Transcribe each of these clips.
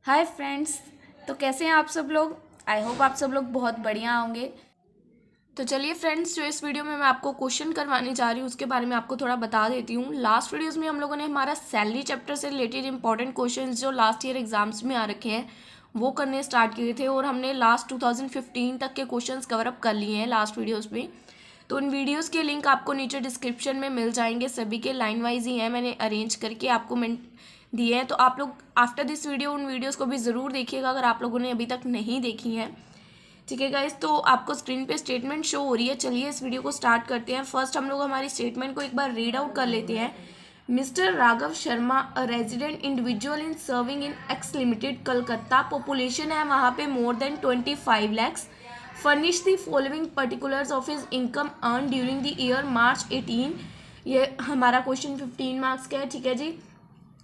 Hi friends. तो कैसे हैं आप सब लोग। आई होप आप सब लोग बहुत बढ़िया होंगे। तो चलिए फ्रेंड्स, जो इस वीडियो में मैं आपको क्वेश्चन करवाने जा रही हूँ उसके बारे में आपको थोड़ा बता देती हूँ। लास्ट वीडियोस में हम लोगों ने हमारा सैलरी चैप्टर से रिलेटेड इंपॉर्टेंट क्वेश्चंस जो लास्ट ईयर एग्जाम्स में आ रखे हैं वो करने स्टार्ट किए थे, और हमने लास्ट 2015 तक के क्वेश्चंस कवर अप कर लिए हैं लास्ट वीडियोज़ में। तो उन वीडियोज़ के लिंक आपको नीचे डिस्क्रिप्शन में मिल जाएंगे, सभी के लाइन वाइज ही हैं, मैंने अरेंज करके आपको मैं दिए हैं। तो आप लोग आफ्टर दिस वीडियो उन वीडियोज़ को भी ज़रूर देखिएगा अगर आप लोगों ने अभी तक नहीं देखी हैं। ठीक है गाइस, तो आपको स्क्रीन पे स्टेटमेंट शो हो रही है। चलिए इस वीडियो को स्टार्ट करते हैं। फर्स्ट हम लोग हमारी स्टेटमेंट को एक बार रीड आउट कर लेते हैं। Mister Raghav Sharma, a resident individual in serving in x limited Calcutta, population है वहाँ पे more than 25 lakhs, furnish the following particulars of his income earn during the year March 18। ये हमारा क्वेश्चन 15 मार्क्स का है। ठीक है जी।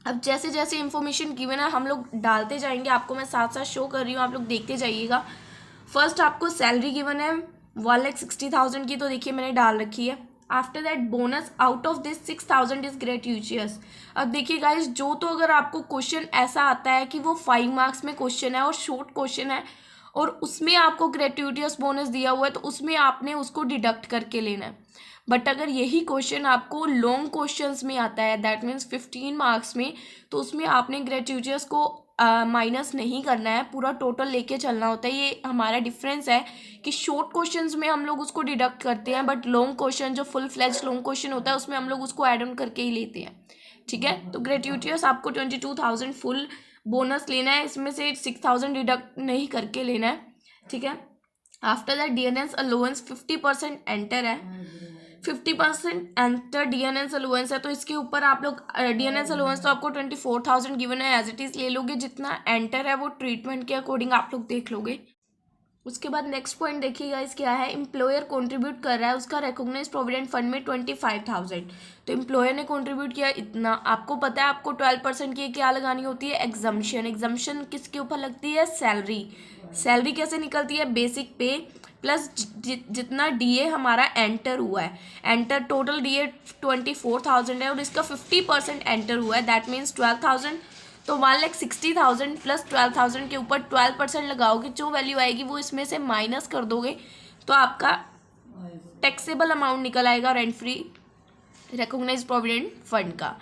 अब जैसे जैसे इन्फॉर्मेशन गिवन है हम लोग डालते जाएंगे, आपको मैं साथ साथ शो कर रही हूँ, आप लोग देखते जाइएगा। फर्स्ट आपको सैलरी गिवन है 1,60,000 की, तो देखिए मैंने डाल रखी है। After that bonus out of this 6,000 is gratuitous. अब देखिए गाइस, जो तो अगर आपको क्वेश्चन ऐसा आता है कि वो 5 मार्क्स में क्वेश्चन है और शॉर्ट क्वेश्चन है और उसमें आपको ग्रेट्यूटियस बोनस दिया हुआ है, तो उसमें आपने उसको डिडक्ट करके लेना है। बट अगर यही क्वेश्चन आपको लॉन्ग क्वेश्चंस में आता है, दैट मीन्स 15 मार्क्स में, तो उसमें आपने ग्रेट्यूटियस को माइनस नहीं करना है, पूरा टोटल लेके चलना होता है। ये हमारा डिफरेंस है कि शॉर्ट क्वेश्चंस में हम लोग उसको डिडक्ट करते हैं, बट लॉन्ग क्वेश्चन जो फुल फ्लेज लॉन्ग क्वेश्चन होता है उसमें हम लोग उसको ऐड ऑन करके ही लेते हैं। ठीक है, तो ग्रेट्यूटियस आपको 22,000 फुल बोनस लेना है, इसमें से 6,000 डिडक्ट नहीं करके लेना है। ठीक है। After that DNS allowance 50% enter है, 50% एंटर डीएनएस अलाउंस है, तो इसके ऊपर आप लोग डीएनएस अलाउंस तो आपको 24,000 गिवन है, एज इट इज़ ले लोगे। जितना एंटर है वो ट्रीटमेंट के अकॉर्डिंग आप लोग देख लोगे। उसके बाद नेक्स्ट पॉइंट देखिएगा इस क्या है। एम्प्लॉयर कंट्रीब्यूट कर रहा है उसका रिकॉग्नाइज प्रोविडेंट फंड में 25,000, तो एम्प्लॉयर ने कंट्रीब्यूट किया इतना। आपको पता है आपको 12% की क्या लगानी होती है, एग्जम्पशन। एग्जम्पशन किसके ऊपर लगती है, सैलरी। सैलरी कैसे निकलती है, बेसिक पे प्लस जितना डीए हमारा एंटर हुआ है। एंटर टोटल डीए 24,000 है और इसका 50% एंटर हुआ है, दैट मीन्स 12,000। तो 1,60,000 प्लस 12,000 के ऊपर 12% लगाओगे, जो वैल्यू आएगी वो इसमें से माइनस कर दोगे, तो आपका टैक्सेबल अमाउंट निकल आएगा rent free recognised provident fund का।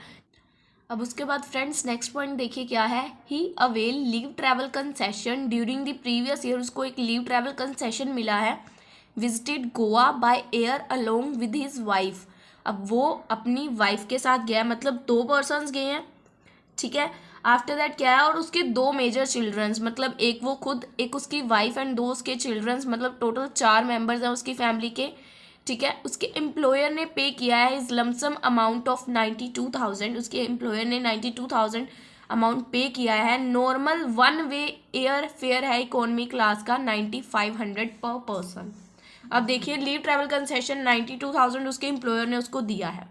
अब उसके बाद फ्रेंड्स नेक्स्ट पॉइंट देखिए क्या है। He avail leave travel concession during the previous year, उसको एक लीव ट्रैवल कंसेशन मिला है। Visited Goa by air along with his wife. अब वो अपनी वाइफ के साथ गया, मतलब 2 पर्सनस गए हैं। ठीक है। आफ्टर दैट क्या है, और उसके 2 मेजर चिल्ड्रंस, मतलब एक वो खुद, एक उसकी वाइफ एंड 2 उसके चिल्ड्रंस, मतलब टोटल 4 मेंबर्स हैं उसकी फैमिली के। ठीक है। उसके एम्प्लॉयर ने पे किया है इस लमसम अमाउंट ऑफ 92,000, उसके एम्प्लॉयर ने 92,000 अमाउंट पे किया है। नॉर्मल 1 वे एयर फेयर है इकोनॉमी क्लास का 9,500 पर पर्सन। अब देखिए लीव ट्रैवल कंसेशन 92,000 उसके एम्प्लॉयर ने उसको दिया है।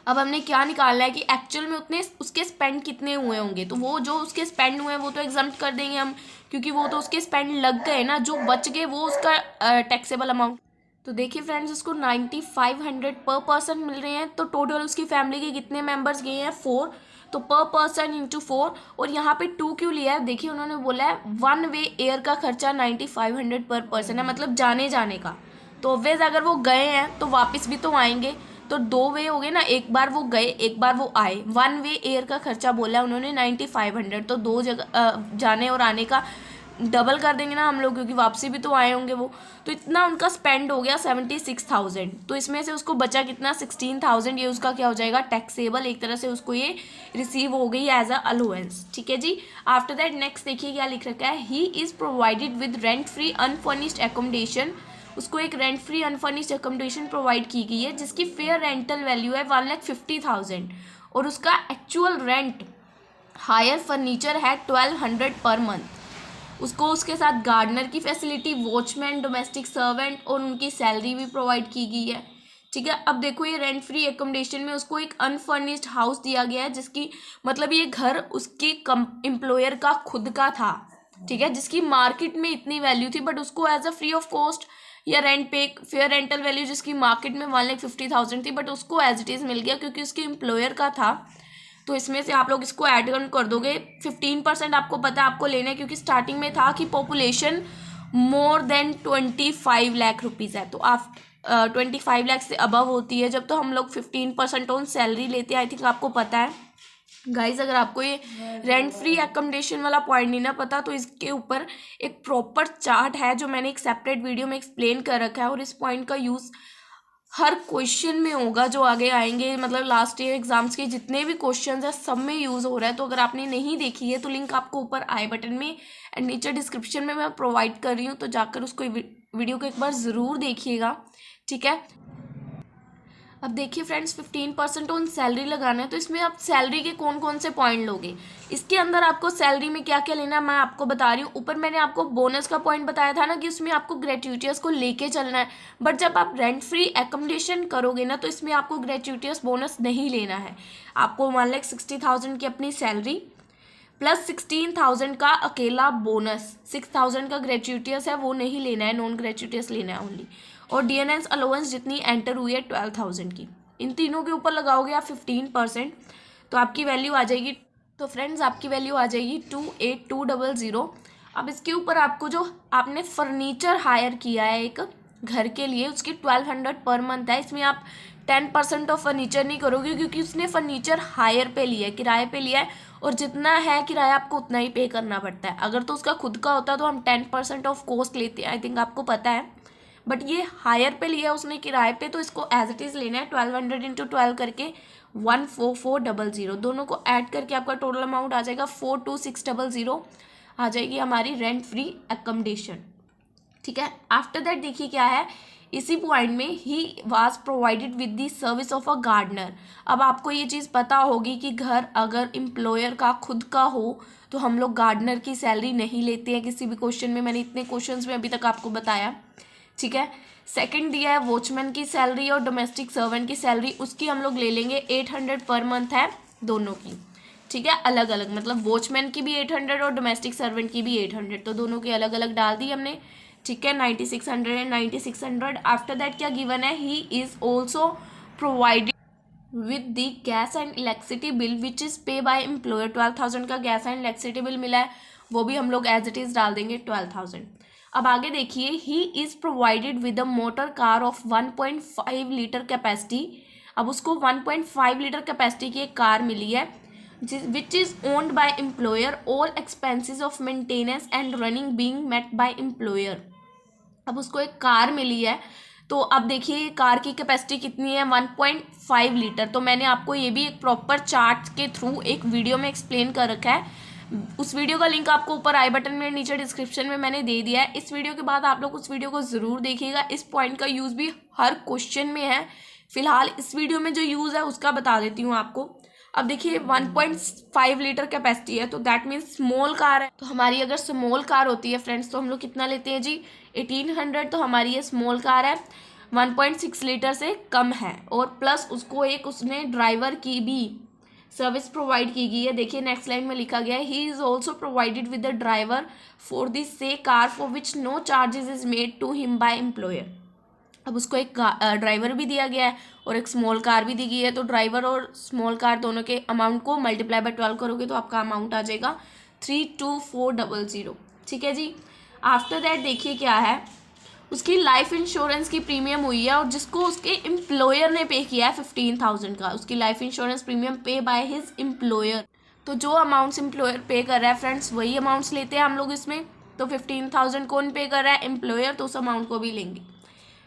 अब हमने क्या निकालना है कि एक्चुअल में उतने उसके स्पेंड कितने हुए होंगे, तो वो जो उसके स्पेंड हुए हैं वो तो एग्जम्प्ट कर देंगे हम, क्योंकि वो तो उसके स्पेंड लग गए ना, जो बच गए वो उसका टैक्सेबल अमाउंट। तो देखिए फ्रेंड्स, उसको 9,500 पर पर्सन मिल रहे हैं, तो टोटल उसकी फैमिली के कितने मेंबर्स गए हैं, 4, तो पर पर्सन इंटू 4। और यहाँ पे 2 क्यों लिया है, देखिए उन्होंने बोला है 1 वे एयर का खर्चा 9,500 पर पर्सन है, मतलब जाने जाने का। तो ऑब्वियस अगर वो गए हैं तो वापस भी तो आएंगे, तो 2 वे हो गए ना, एक बार वो गए एक बार वो आए। 1 वे एयर का खर्चा बोला है उन्होंने 9,500, तो 2 जगह जाने और आने का डबल कर देंगे ना हम लोग, क्योंकि वापसी भी तो आए होंगे वो। तो इतना उनका स्पेंड हो गया 76,000, तो इसमें से उसको बचा कितना 16,000, ये उसका क्या हो जाएगा, टैक्सेबल। एक तरह से उसको ये रिसीव हो गई एज अ अलाउंस। ठीक है जी। आफ्टर दैट नेक्स्ट देखिए क्या लिख रखा है। He is provided with rent free unfurnished accommodation, उसको एक rent free unfurnished accommodation provide की गई है जिसकी फेयर रेंटल वैल्यू है 1,50,000 और उसका एक्चुअल रेंट हायर फर्नीचर है 1,200 पर मंथ। उसको उसके साथ गार्डनर की फैसिलिटी, वॉचमैन, डोमेस्टिक सर्वेंट और उनकी सैलरी भी प्रोवाइड की गई है। ठीक है। अब देखो ये रेंट फ्री एकोमोडेशन में उसको एक अनफर्निश्ड हाउस दिया गया है, जिसकी मतलब ये घर उसके एम्प्लॉयर का खुद का था। ठीक है, जिसकी मार्केट में इतनी वैल्यू थी, बट उसको as a free of cost या रेंट पे फेयर रेंटल वैल्यू जिसकी मार्केट में 1,50,000 थी, बट उसको एज इट इज़ मिल गया क्योंकि उसके एम्प्लॉयर का था। तो इसमें से आप लोग इसको ऐड कर दोगे। 15% आपको पता है आपको लेना है, क्योंकि स्टार्टिंग में था कि population more than 25 lakh rupees है, तो आप 25 लाख से अबव होती है जब, तो हम लोग 15% ऑन सैलरी लेते हैं। आई थिंक आपको पता है गाइज। अगर आपको ये रेंट फ्री एकोमोडेशन वाला पॉइंट नहीं ना पता, तो इसके ऊपर एक प्रॉपर चार्ट है जो मैंने एक सेपरेट वीडियो में एक्सप्लेन कर रखा है, और इस पॉइंट का यूज़ हर क्वेश्चन में होगा जो आगे आएंगे, मतलब लास्ट ईयर एग्जाम्स के जितने भी क्वेश्चंस है सब में यूज़ हो रहा है। तो अगर आपने नहीं देखी है तो लिंक आपको ऊपर आई बटन में एंड नीचे डिस्क्रिप्शन में मैं प्रोवाइड कर रही हूँ, तो जाकर उसको वीडियो को एक बार ज़रूर देखिएगा, ठीक है। अब देखिए फ्रेंड्स, 15% ऑन सैलरी लगाना है, तो इसमें आप सैलरी के कौन कौन से पॉइंट लोगे, इसके अंदर आपको सैलरी में क्या क्या लेना है मैं आपको बता रही हूँ। ऊपर मैंने आपको बोनस का पॉइंट बताया था ना कि उसमें आपको ग्रेचुइटियस को लेके चलना है, बट जब आप रेंट फ्री एकोमोडेशन करोगे ना तो इसमें आपको ग्रेचुइटियस बोनस नहीं लेना है। आपको मान लें 60,000 की अपनी सैलरी प्लस 16,000 का अकेला बोनस, 6,000 का ग्रेचुइटियस है वो नहीं लेना है, नॉन ग्रेचुइटियस लेना है ओनली। और डीएनएस अलाउंस जितनी एंटर हुई है 12,000 की, इन तीनों के ऊपर लगाओगे आप 15%, तो आपकी वैल्यू आ जाएगी, तो फ्रेंड्स आपकी वैल्यू आ जाएगी 28,200। अब इसके ऊपर आपको जो आपने फर्नीचर हायर किया है एक घर के लिए, उसकी 1,200 पर मंथ है। इसमें आप 10% ऑफ फर्नीचर नहीं करोगे, क्योंकि उसने फर्नीचर हायर पे लिया है, किराए पे लिया है, और जितना है किराया आपको उतना ही पे करना पड़ता है। अगर तो उसका खुद का होता तो हम 10% ऑफ कॉस्ट लेते हैं, आई थिंक आपको पता है, बट ये हायर पे लिया उसने किराए पे, तो इसको एज इट इज़ लेना है। 1,200 इंटू 12 करके 14,400, दोनों को ऐड करके आपका टोटल अमाउंट आ जाएगा 42,600 आ जाएगी हमारी रेंट फ्री एकोमोडेशन, ठीक है। आफ्टर दैट देखिए क्या है, इसी पॉइंट में ही was provided with the service of a gardener. अब आपको ये चीज़ पता होगी कि घर अगर एम्प्लॉयर का खुद का हो तो हम लोग गार्डनर की सैलरी नहीं लेते हैं किसी भी क्वेश्चन में, मैंने इतने क्वेश्चंस में अभी तक आपको बताया, ठीक है। सेकंड दिया है वॉचमैन की सैलरी और डोमेस्टिक सर्वेंट की सैलरी, उसकी हम लोग ले लेंगे 800 पर मंथ है दोनों की, ठीक है, अलग अलग, मतलब वॉचमैन की भी 800 और डोमेस्टिक सर्वेंट की भी 800, तो दोनों की अलग अलग डाल दी हमने, ठीक है। 9600 एंड 9600। आफ्टर दैट क्या गिवन है, he is also provided with the gas and electricity bill which is पे बाय एम्प्लॉयर। 12,000 का गैस एंड इलेक्ट्रिसिटी बिल मिला है, वो भी हम लोग एज इट इज डाल देंगे 12,000। अब आगे देखिए, he is provided with a motor car of 1.5 litre capacity. अब उसको 1.5 लीटर कैपेसिटी की एक कार मिली है which is owned by employer, all expenses of maintenance and running being met by employer. अब उसको एक कार मिली है, तो अब देखिए कार की कैपेसिटी कितनी है, 1.5 लीटर। तो मैंने आपको ये भी एक प्रॉपर चार्ट के थ्रू एक वीडियो में एक्सप्लेन कर रखा है, उस वीडियो का लिंक आपको ऊपर आई बटन में नीचे डिस्क्रिप्शन में मैंने दे दिया है। इस वीडियो के बाद आप लोग उस वीडियो को ज़रूर देखिएगा, इस पॉइंट का यूज़ भी हर क्वेश्चन में है। फिलहाल इस वीडियो में जो यूज़ है उसका बता देती हूँ आपको। अब देखिए 1.5 लीटर कैपेसिटी है, तो दैट मीन्स स्मॉल कार है, तो हमारी अगर स्मॉल कार होती है फ्रेंड्स तो हम लोग कितना लेते हैं जी 1800, तो हमारी ये स्मॉल कार है 1.6 लीटर से कम है, और प्लस उसको एक उसने ड्राइवर की भी सर्विस प्रोवाइड की गई है। देखिए नेक्स्ट लाइन में लिखा गया है, he is also provided with the driver for this say car for which no charges is made to him by employer. अब उसको एक ड्राइवर भी दिया गया है और एक स्मॉल कार भी दी गई है, तो ड्राइवर और स्मॉल कार दोनों के अमाउंट को मल्टीप्लाई बाय 12 करोगे तो आपका अमाउंट आ जाएगा 32,400, ठीक है जी। आफ्टर दैट देखिए क्या है, उसकी लाइफ इंश्योरेंस की प्रीमियम हुई है, और जिसको उसके एम्प्लॉयर ने पे किया है 15,000 का, उसकी लाइफ इंश्योरेंस प्रीमियम पे बाय हिज एम्प्लॉयर। तो जो अमाउंट्स एम्प्लॉयर पे कर रहा है फ्रेंड्स वही अमाउंट्स लेते हैं हम लोग इसमें, तो 15,000 कौन पे कर रहा है, एम्प्लॉयर, तो उस अमाउंट को भी लेंगे,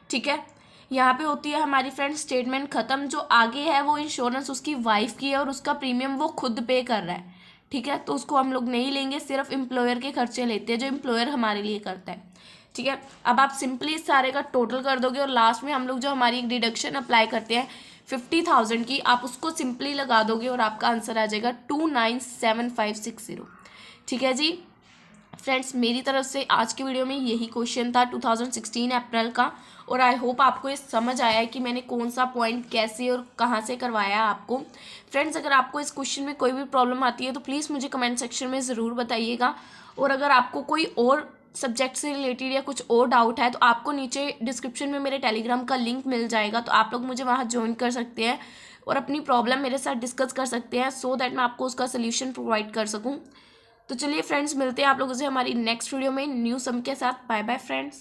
ठीक है। यहाँ पे होती है हमारी फ्रेंड्स स्टेटमेंट खत्म। जो आगे है वो इंश्योरेंस उसकी वाइफ की है और उसका प्रीमियम वो खुद पे कर रहा है, ठीक है, तो उसको हम लोग नहीं लेंगे, सिर्फ एम्प्लॉयर के खर्चे लेते हैं जो एम्प्लॉयर हमारे लिए करता है, ठीक है। अब आप सिंपली इस सारे का टोटल कर दोगे और लास्ट में हम लोग जो हमारी एक डिडक्शन अप्लाई करते हैं 50,000 की, आप उसको सिंपली लगा दोगे और आपका आंसर आ जाएगा 297560, ठीक है जी। फ्रेंड्स मेरी तरफ से आज की वीडियो में यही क्वेश्चन था 2016 अप्रैल का, और आई होप आपको ये समझ आया है कि मैंने कौन सा पॉइंट कैसे और कहाँ से करवाया आपको। फ्रेंड्स अगर आपको इस क्वेश्चन में कोई भी प्रॉब्लम आती है तो प्लीज़ मुझे कमेंट सेक्शन में ज़रूर बताइएगा, और अगर आपको कोई और सब्जेक्ट से रिलेटेड या कुछ और डाउट है तो आपको नीचे डिस्क्रिप्शन में मेरे टेलीग्राम का लिंक मिल जाएगा, तो आप लोग मुझे वहाँ ज्वाइन कर सकते हैं और अपनी प्रॉब्लम मेरे साथ डिस्कस कर सकते हैं, सो दैट मैं आपको उसका सोल्यूशन प्रोवाइड कर सकूँ। तो चलिए फ्रेंड्स, मिलते हैं आप लोगों से हमारी नेक्स्ट वीडियो में न्यू सम के साथ। Bye bye friends.